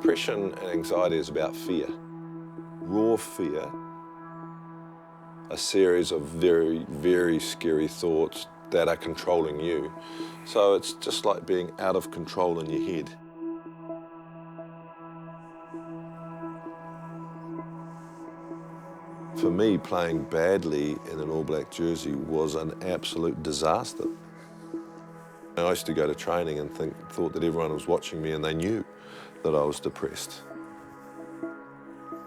Depression and anxiety is about fear. Raw fear, a series of very, very scary thoughts that are controlling you. So it's just like being out of control in your head. For me, playing badly in an All Black jersey was an absolute disaster. I used to go to training and thought that everyone was watching me and they knew that I was depressed.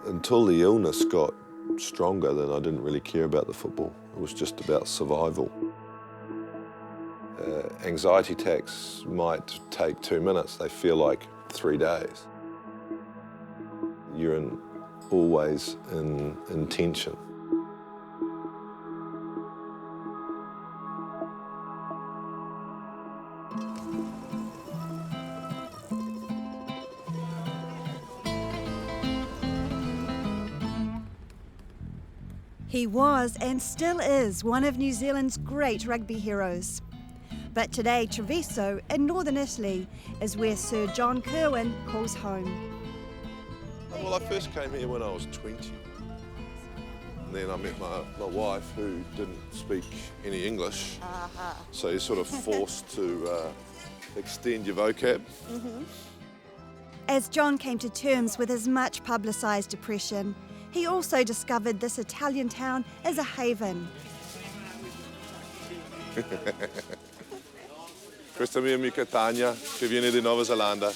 Until the illness got stronger, then I didn't really care about the football. It was just about survival. Anxiety attacks might take 2 minutes, they feel like 3 days. You're always in tension. He was and still is one of New Zealand's great rugby heroes. But today, Treviso, in northern Italy, is where Sir John Kirwan calls home. Well, I first came here when I was 20. And then I met my wife, who didn't speak any English. So you're sort of forced to extend your vocab. As John came to terms with his much publicised depression, he also discovered this Italian town as a haven. Questa mia amica Tanya, che viene di Nuova Zelanda.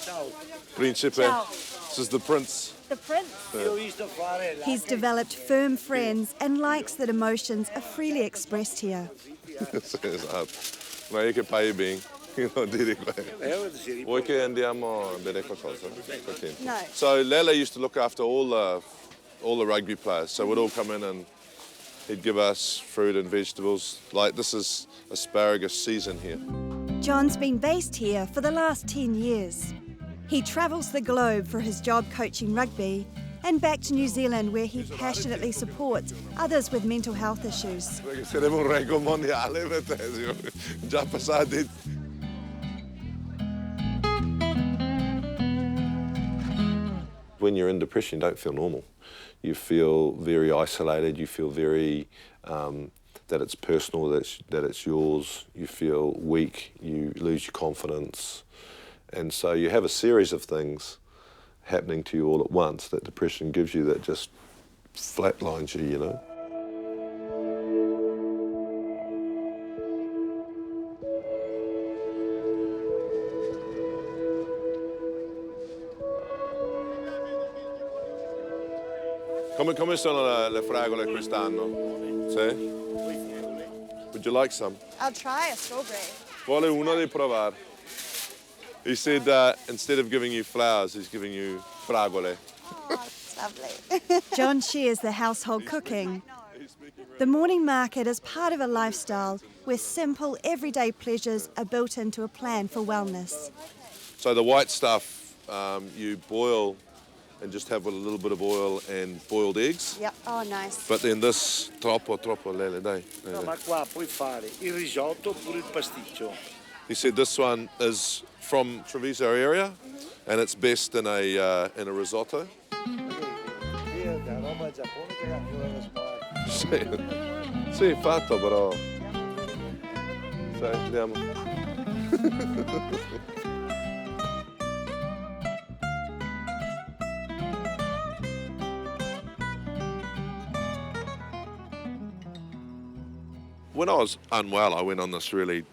Principe. Ciao. This is the prince. The prince. He's developed firm friends and likes that emotions are freely expressed here. Ma io che paio bene. Non dire quello. Vuoi che andiamo a bere qualcosa? No. So Lele used to look after all the rugby players. So we'd all come in and he'd give us fruit and vegetables. Like this is asparagus season here. John's been based here for the last 10 years. He travels the globe for his job coaching rugby and back to New Zealand where he passionately supports others with mental health issues. Perché sarebbe un record mondiale per te, già passati. When you're in depression, you don't feel normal. You feel very isolated, you feel very that it's personal, that it's yours, you feel weak, you lose your confidence. And so you have a series of things happening to you all at once that depression gives you that just flatlines you, you know. Come sono le fragole quest'anno? Sì? Would you like some? I'll try a strawberry. Vuole uno di provare. He said instead of giving you flowers, he's giving you fragole. Oh, that's lovely. John shares the household cooking. The morning market is part of a lifestyle where simple, everyday pleasures are built into a plan for wellness. So the white stuff you boil and just have with a little bit of oil and boiled eggs. Yep. Oh, nice. But then this troppo lele, dai. No, ma qua puoi fare il risotto oppure il pasticcio. He said this one is from Treviso area, and it's best in a risotto. Sì, fatto però. Sai, andiamo. When I was unwell, I went on this really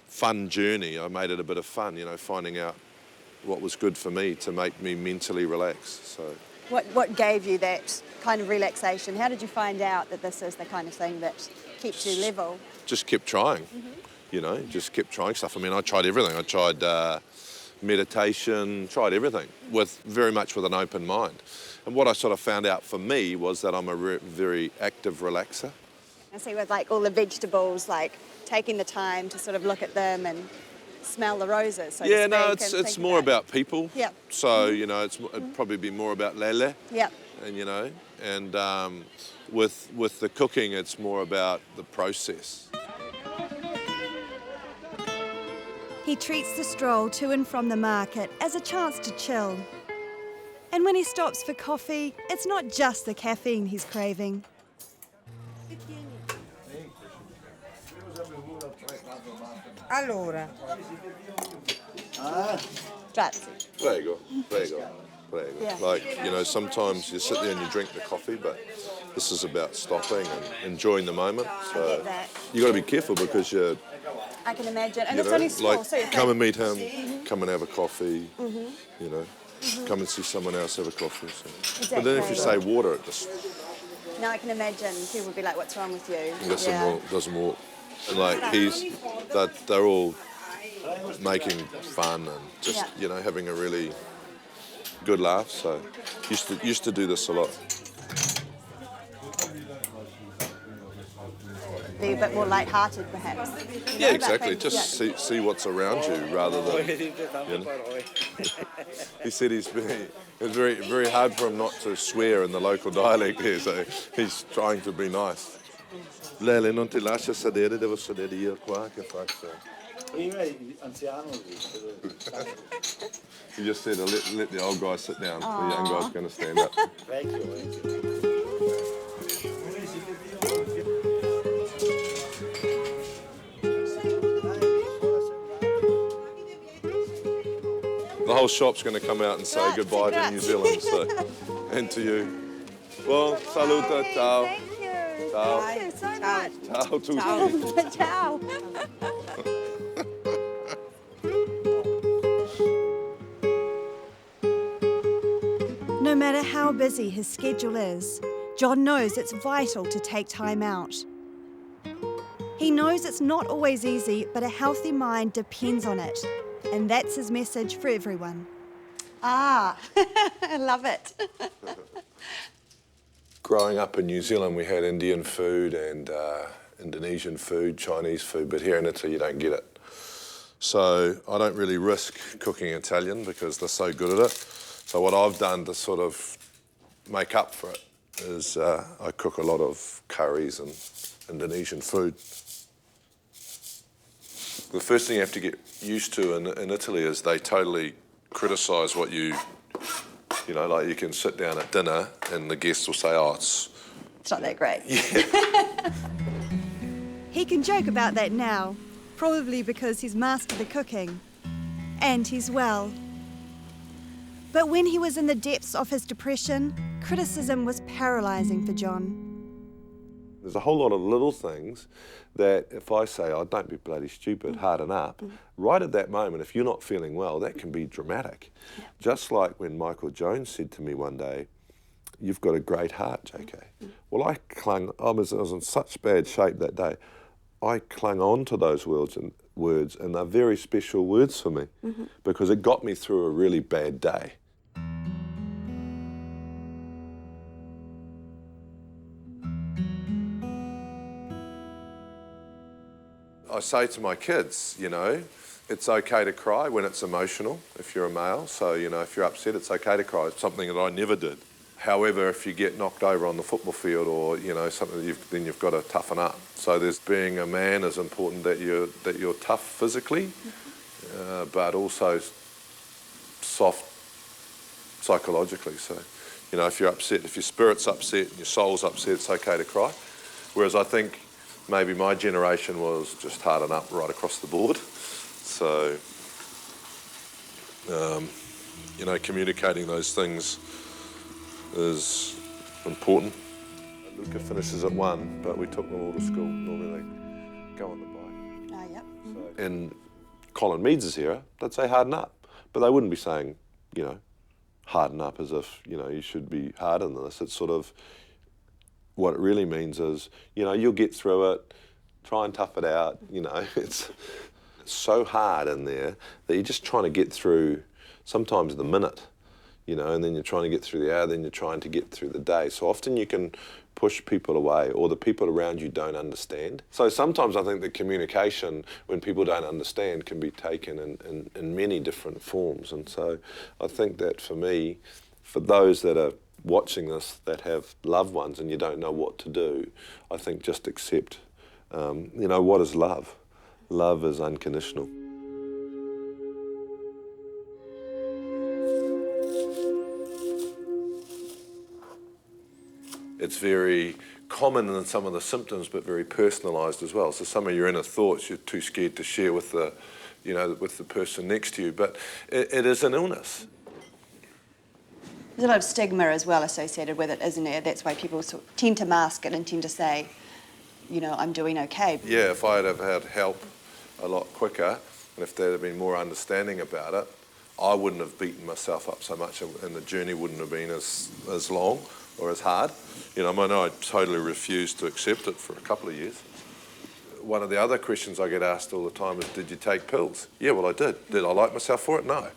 fun journey. I made it a bit of fun, you know, finding out what was good for me to make me mentally relaxed. So, What gave you that kind of relaxation? How did you find out that this is the kind of thing that keeps you level? just kept trying, you know, just kept trying stuff. I mean, I tried everything. I tried meditation, tried everything, very much with an open mind. And what I sort of found out for me was that I'm a very active relaxer. I see with like all the vegetables, like taking the time to sort of look at them and smell the roses. So Yeah, to no, speak, and it's think more about people. Yeah. So, you know, it'd probably be more about lele. Yeah. And, you know, and with the cooking, it's more about the process. He treats the stroll to and from the market as a chance to chill. And when he stops for coffee, it's not just the caffeine he's craving. Allora. Grazie. Prego, prego, prego. Yeah. Like, you know, sometimes you sit there and you drink the coffee, but this is about stopping and enjoying the moment. So get that. you got to be careful because you're, I can imagine. And you it's know, only small, like so you come and think, meet him, come and have a coffee, you know, come and see someone else have a coffee. So. But then if you say Exactly. water, it just now I can imagine people would be like, what's wrong with you? doesn't work. And like they're all making fun and just, Yeah. you know, having a really good laugh. So used to do this a lot. Be a bit more light-hearted, perhaps. You know, Yeah, about exactly. things, Just yeah. see what's around you rather than. You know? He said it's very very hard for him not to swear in the local dialect here, so he's trying to be nice. Lele, non ti lascia sedere, devo sedere io qua, che faccio? Prima anziano. He just said, let the old guy sit down. The young guy's going to stand up. Vecchio. The whole shop's going to come out and say Grazie, goodbye to New grazie. Zealand, so, and to you. Well, saluta, ciao. Thank you. Ciao. Thank you so much. Ciao tutti. Ciao. No matter how busy his schedule is, John knows it's vital to take time out. He knows it's not always easy, but a healthy mind depends on it. And that's his message for everyone. Ah, I love it. Growing up in New Zealand, we had Indian food and Indonesian food, Chinese food, but here in Italy you don't get it. So I don't really risk cooking Italian because they're so good at it. So what I've done to sort of make up for it is I cook a lot of curries and Indonesian food. The first thing you have to get used to in Italy is they totally criticise what you know, like you can sit down at dinner and the guests will say, oh, it's not that great. Yeah. He can joke about that now, probably because he's mastered the cooking. And he's well. But when he was in the depths of his depression, criticism was paralysing for John. There's a whole lot of little things that if I say, oh, don't be bloody stupid, harden up, right at that moment, if you're not feeling well, that can be dramatic. Yeah. Just like when Michael Jones said to me one day, you've got a great heart, JK. Well, I was in such bad shape that day, I clung on to those words and they're very special words for me because it got me through a really bad day. I say to my kids, you know, it's okay to cry when it's emotional, if you're a male. So, you know, if you're upset, it's okay to cry. It's something that I never did. However, if you get knocked over on the football field or, you know, something, then you've got to toughen up. So there's being a man is important that you're tough physically, but also soft psychologically. So, you know, if you're upset, if your spirit's upset and your soul's upset, it's okay to cry. Whereas I think maybe my generation was just harden up right across the board. So, you know, communicating those things is important. Luca finishes at 1, but we took them all to school. Normally they go on the bike. Yep. So, in Colin Meads' era, they'd say harden up, but they wouldn't be saying, you know, harden up as if, you know, you should be harder than this. It's sort of, what it really means is, you know, you'll get through it, try and tough it out, you know. It's so hard in there that you're just trying to get through sometimes the minute, you know, and then you're trying to get through the hour, then you're trying to get through the day. So often you can push people away or the people around you don't understand. So sometimes I think the communication, when people don't understand, can be taken in many different forms. And so I think that for me, for those that are watching this that have loved ones and you don't know what to do, I think just accept, you know, what is love? Love is unconditional. It's very common in some of the symptoms, but very personalised as well. So some of your inner thoughts you're too scared to share with the, with the person next to you. But it is an illness. There's a lot of stigma as well associated with it, isn't there? That's why people tend to mask it and tend to say, I'm doing okay. Yeah, if I'd have had help a lot quicker, and if there'd have been more understanding about it, I wouldn't have beaten myself up so much, and the journey wouldn't have been as long or as hard. I totally refused to accept it for a couple of years. One of the other questions I get asked all the time is, did you take pills? Yeah, well, I did. Did I like myself for it? No.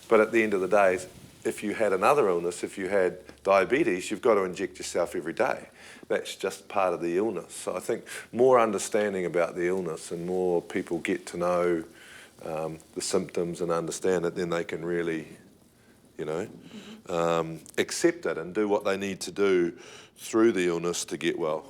But at the end of the day, if you had another illness, if you had diabetes, you've got to inject yourself every day. That's just part of the illness. So I think more understanding about the illness and more people get to know the symptoms and understand it, then they can really, accept it and do what they need to do through the illness to get well.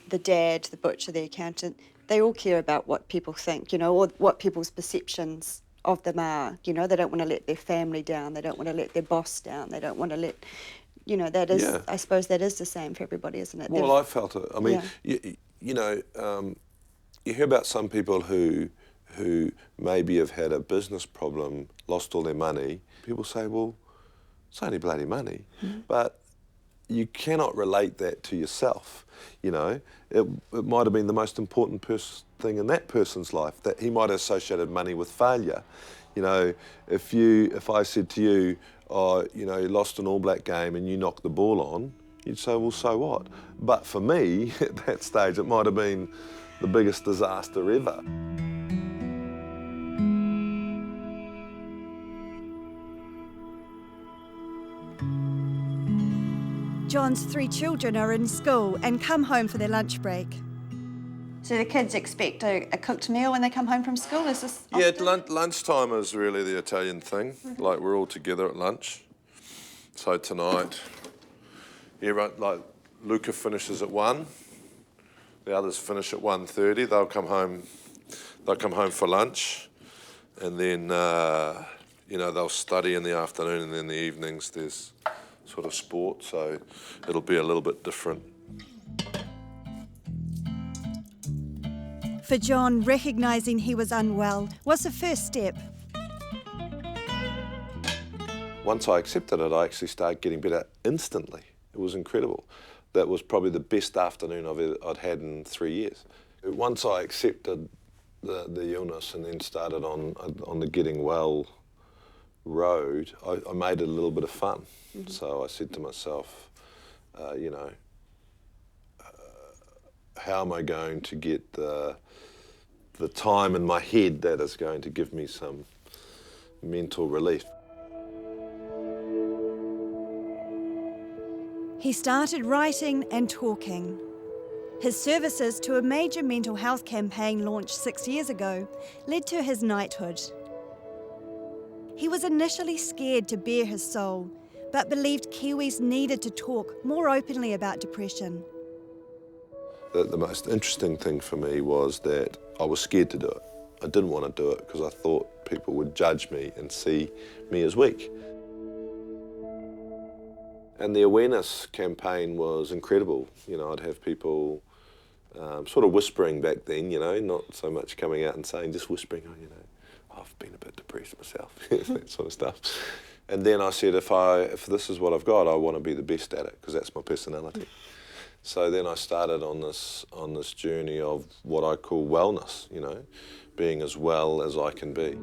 The dad, the butcher, the accountant, they all care about what people think, or what people's perceptions of them are. They don't want to let their family down. They don't want to let their boss down. They don't want to let, that is, yeah. I suppose that is the same for everybody, isn't it? Well, I felt it. I mean, yeah. You hear about some people who maybe have had a business problem, lost all their money. People say, well, it's only bloody money. Mm-hmm. But you cannot relate that to yourself. It might have been the most important thing in that person's life, that he might have associated money with failure. If I said to you, you lost an All Black game and you knocked the ball on, you'd say, well, so what? But for me, at that stage, it might have been the biggest disaster ever. John's 3 children are in school and come home for their lunch break. So the kids expect a cooked meal when they come home from school? Is this often? Yeah, lunchtime is really the Italian thing. Mm-hmm. Like, we're all together at lunch. So tonight, Luca finishes at 1. The others finish at 1:30. They'll come home for lunch, and then they'll study in the afternoon, and then in the evenings there's sort of sport, so it'll be a little bit different. For John, recognising he was unwell was the first step. Once I accepted it, I actually started getting better instantly. It was incredible. That was probably the best afternoon I'd had in 3 years. Once I accepted the illness and then started on the getting well road, I made it a little bit of fun. Mm-hmm. So I said to myself, how am I going to get the time in my head that is going to give me some mental relief? He started writing and talking. His services to a major mental health campaign launched 6 years ago led to his knighthood. He was initially scared to bare his soul, but believed Kiwis needed to talk more openly about depression. The most interesting thing for me was that I was scared to do it. I didn't want to do it because I thought people would judge me and see me as weak. And the awareness campaign was incredible. I'd have people sort of whispering back then, not so much coming out and saying, just whispering, I've been a bit depressed myself, that sort of stuff. And then I said, if this is what I've got, I want to be the best at it, because that's my personality. So then I started on this journey of what I call wellness, being as well as I can be.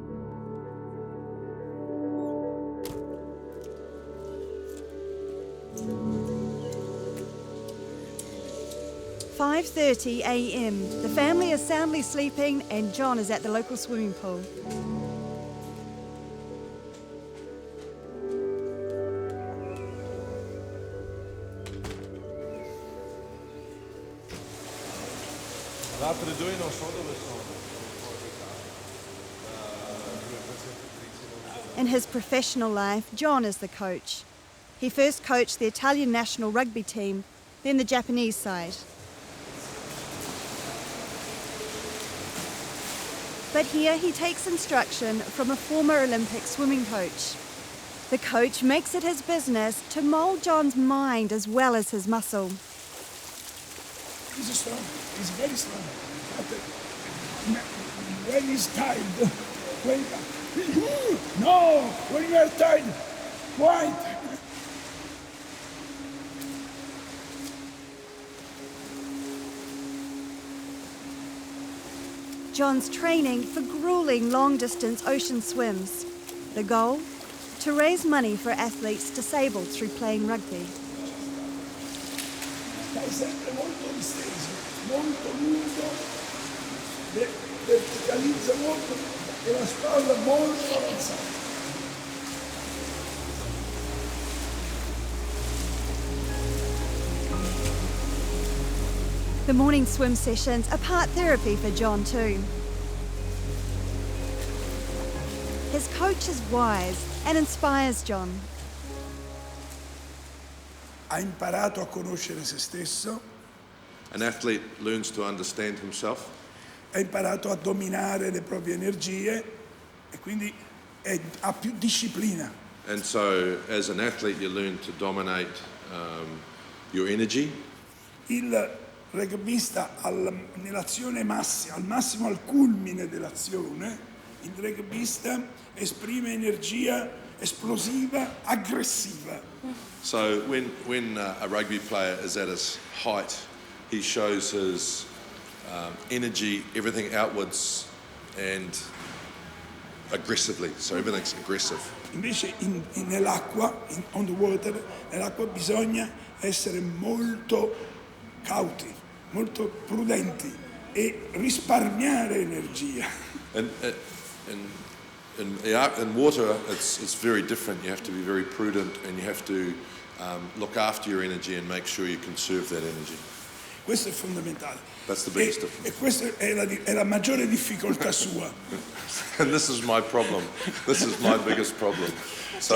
"5:30 a.m. The family is soundly sleeping and John is at the local swimming pool. In his professional life, John is the coach. He first coached the Italian national rugby team, then the Japanese side. But here he takes instruction from a former Olympic swimming coach. The coach makes it his business to mould John's mind as well as his muscle. He's strong. He's very strong. But when he's tired, no, when you are tired, quiet. John's training for grueling long-distance ocean swims. The goal? To raise money for athletes disabled through playing rugby. Stai sempre molto disteso, molto lungo, verticalizza molto e la spalla molto avanzata. The morning swim sessions are part therapy for John too. His coach is wise and inspires John. Ha imparato a conoscere se stesso, An athlete learns to understand himself, ha imparato a dominare le proprie energie e quindi ha più disciplina. and so as an athlete you learn to dominate your energy. Il rugbista nell'azione massima, al massimo al culmine dell'azione, il rugbista esprime energia esplosiva, aggressiva. So when a rugby player is at his height, he shows his energy, everything outwards and aggressively. So everything's aggressive. Invece nell'acqua, on the water, nell'acqua bisogna essere molto cauti, molto prudenti e risparmiare energia. In water, it's very different. You have to be very prudent and you have to look after your energy and make sure you conserve that energy. Questo è fondamentale. That's the biggest difference. E questa è la maggiore difficoltà sua. And this is my problem. This is my biggest problem. So,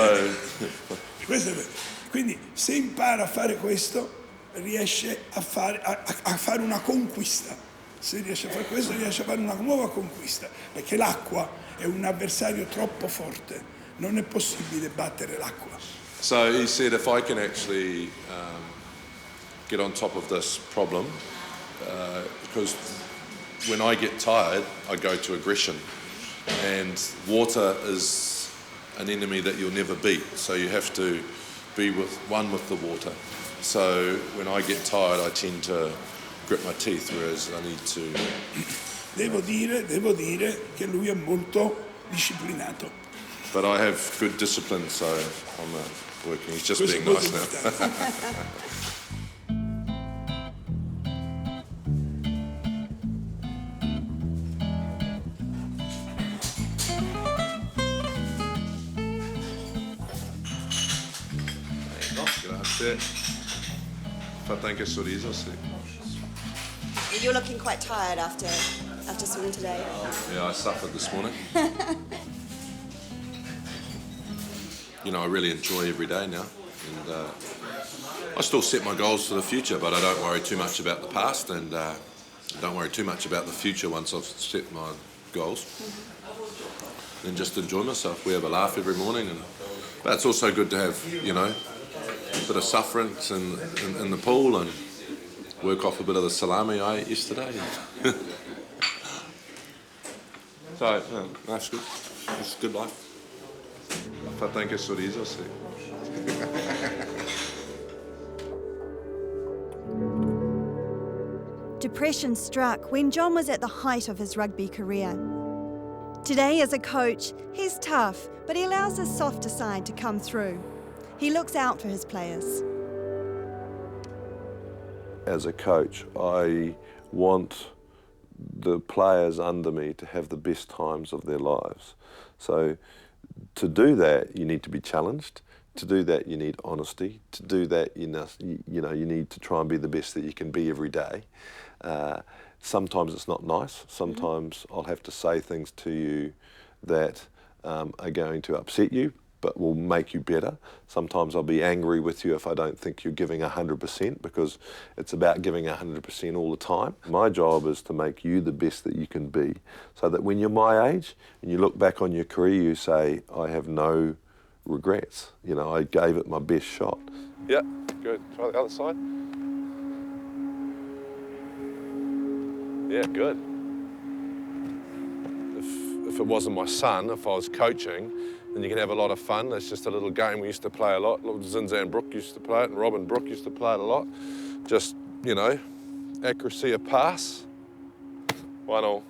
Quindi se impara a fare questo, riesce a fare una conquista. Se riesce a fare questo, riesce a fare una nuova conquista, perché l'acqua è un avversario troppo forte, non è possibile battere l'acqua. so he said, if I can actually get on top of this problem, because when I get tired, I go to aggression, and water is an enemy that you'll never beat. So you have to be one with the water. So when I get tired, I tend to grit my teeth, whereas I need to. Devo dire che lui è molto disciplinato. But I have good discipline, so I'm working. He's just Questo è being molto nice now. importante. Grazie. Fatto anche il sorriso, sì. You're looking quite tired after swimming today. Yeah, I suffered this morning. You know, I really enjoy every day now, and I still set my goals for the future, but I don't worry too much about the past, and don't worry too much about the future once I've set my goals. And just enjoy myself. We have a laugh every morning, but it's also good to have, you know, a bit of sufferance in the pool and work off a bit of the salami I ate yesterday. So, yeah, that's good. It's a good life. Fatto anche il sorriso, sì. Depression struck when John was at the height of his rugby career. Today, as a coach, he's tough, but he allows his softer side to come through. He looks out for his players. As a coach, I want the players under me to have the best times of their lives. So to do that, you need to be challenged. To do that, you need honesty. To do that, you need to try and be the best that you can be every day. Sometimes it's not nice. Sometimes I'll have to say things to you that are going to upset you, but will make you better. Sometimes I'll be angry with you if I don't think you're giving 100%, because it's about giving 100% all the time. My job is to make you the best that you can be, so that when you're my age and you look back on your career, you say, I have no regrets. You know, I gave it my best shot. Yeah, good. Try the other side. Yeah, good. If it wasn't my son, if I was coaching, then you can have a lot of fun. It's just a little game we used to play a lot. Zinzan Brook used to play it, and Robin Brook used to play it a lot. Just, you know, accuracy of pass. 1-1.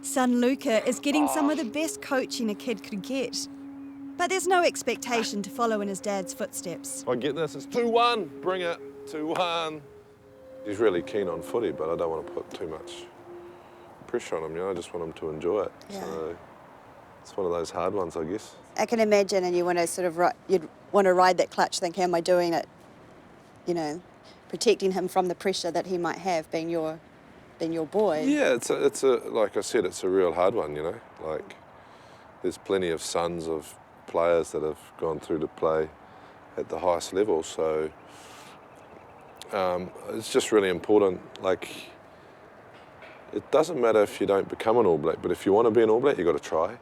Son Luca is getting some of the best coaching a kid could get. But there's no expectation to follow in his dad's footsteps. I get this, it's 2-1, bring it, 2-1. He's really keen on footy, but I don't want to put too much pressure on him, you know, I just want him to enjoy it. Yeah. So it's one of those hard ones, I guess. I can imagine, and you want to sort of you'd want to ride that clutch, think, am I doing it? You know, protecting him from the pressure that he might have, being your boy. Yeah, it's a like I said, it's a real hard one, you know. Like, there's plenty of sons of players that have gone through to play at the highest level, so it's just really important. Like, it doesn't matter if you don't become an All Black, but if you want to be an All Black, you've got to try.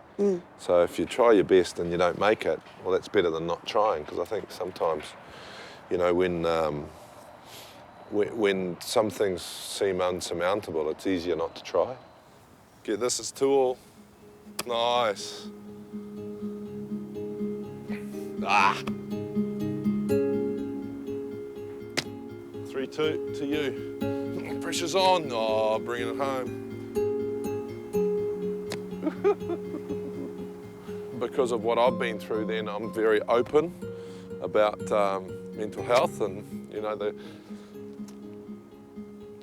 So if you try your best and you don't make it, well, that's better than not trying, because I think sometimes, you know, when some things seem unsurmountable, it's easier not to try. Get this, it's 2-2. Nice. Ah! 3-2 to you. Pressure's on. Oh, bringing it home. Because of what I've been through, then I'm very open about mental health, and you know,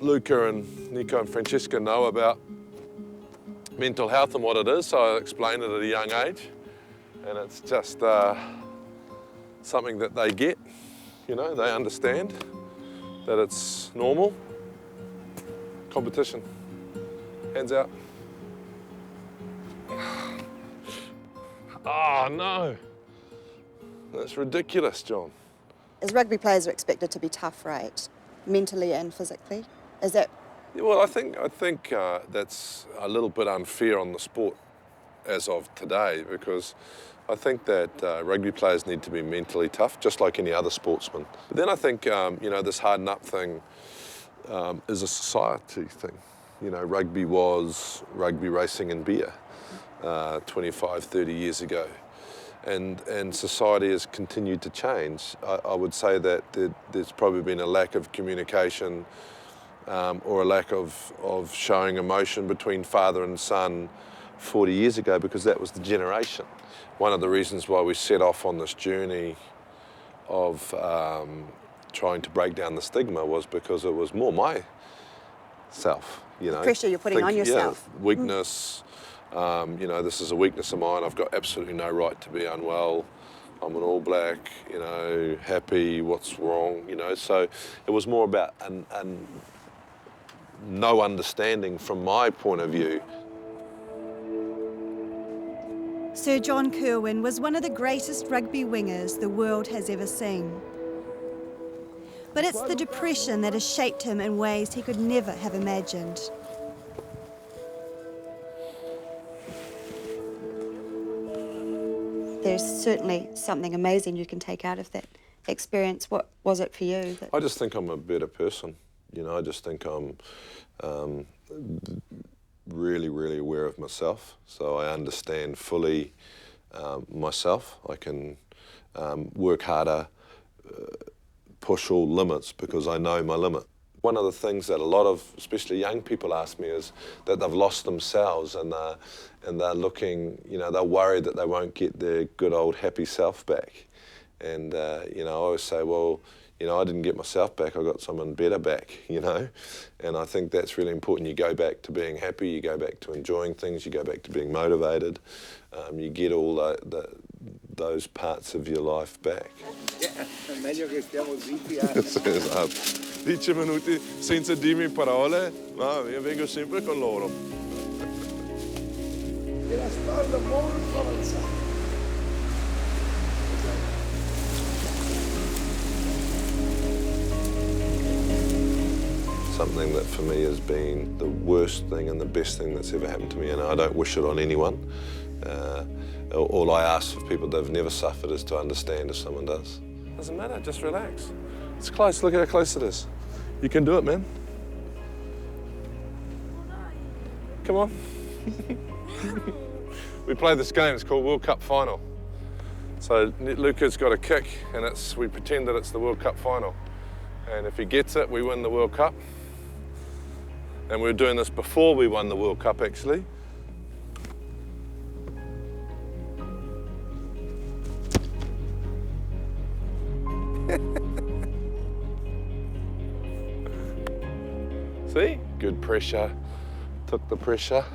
Luca and Nico and Francesca know about mental health and what it is, so I explain it at a young age, and it's just something that they get, you know, they understand that it's normal. Competition. Hands out. Oh, no. That's ridiculous, John. As rugby players are expected to be tough, right? Mentally and physically. Is that? Yeah, well, I think that's a little bit unfair on the sport as of today, because I think that rugby players need to be mentally tough, just like any other sportsman. But then I think, you know, this harden up thing is a society thing. You know, rugby was rugby, racing and beer 25, 30 years ago. And society has continued to change. I would say that there's probably been a lack of communication or a lack of showing emotion between father and son 40 years ago, because that was the generation. One of the reasons why we set off on this journey of trying to break down the stigma was because it was more myself, you know. Pressure you're putting on yourself. Yeah, weakness, you know, this is a weakness of mine. I've got absolutely no right to be unwell. I'm an All Black, you know, happy, what's wrong, you know. So it was more about no understanding from my point of view. Sir John Kirwan was one of the greatest rugby wingers the world has ever seen. But it's the depression that has shaped him in ways he could never have imagined. There's certainly something amazing you can take out of that experience. What was it for you? I just think I'm a better person. You know, I just think I'm really, really aware of myself. So I understand fully myself. I can work harder, push all limits, because I know my limit. One of the things that a lot of, especially young people, ask me is that they've lost themselves and they're looking, you know, they're worried that they won't get their good old happy self back. And, you know, I always say, well, you know, I didn't get myself back, I got someone better back, you know. And I think that's really important. You go back to being happy, you go back to enjoying things, you go back to being motivated, you get all those parts of your life back. Meglio che stiamo zitti. 10 minuti senza dirmi parole, ma io vengo sempre con loro. E la storia molto avanzata. something that for me has been the worst thing and the best thing that's ever happened to me, and I don't wish it on anyone. All I ask of people that have never suffered is to understand if someone does. Doesn't matter, just relax. It's close, look how close it is. You can do it, man. Come on. We play this game, it's called World Cup Final. So Luca's got a kick and we pretend that it's the World Cup Final. And if he gets it, we win the World Cup. And we were doing this before we won the World Cup, actually. See? Good pressure. Took the pressure.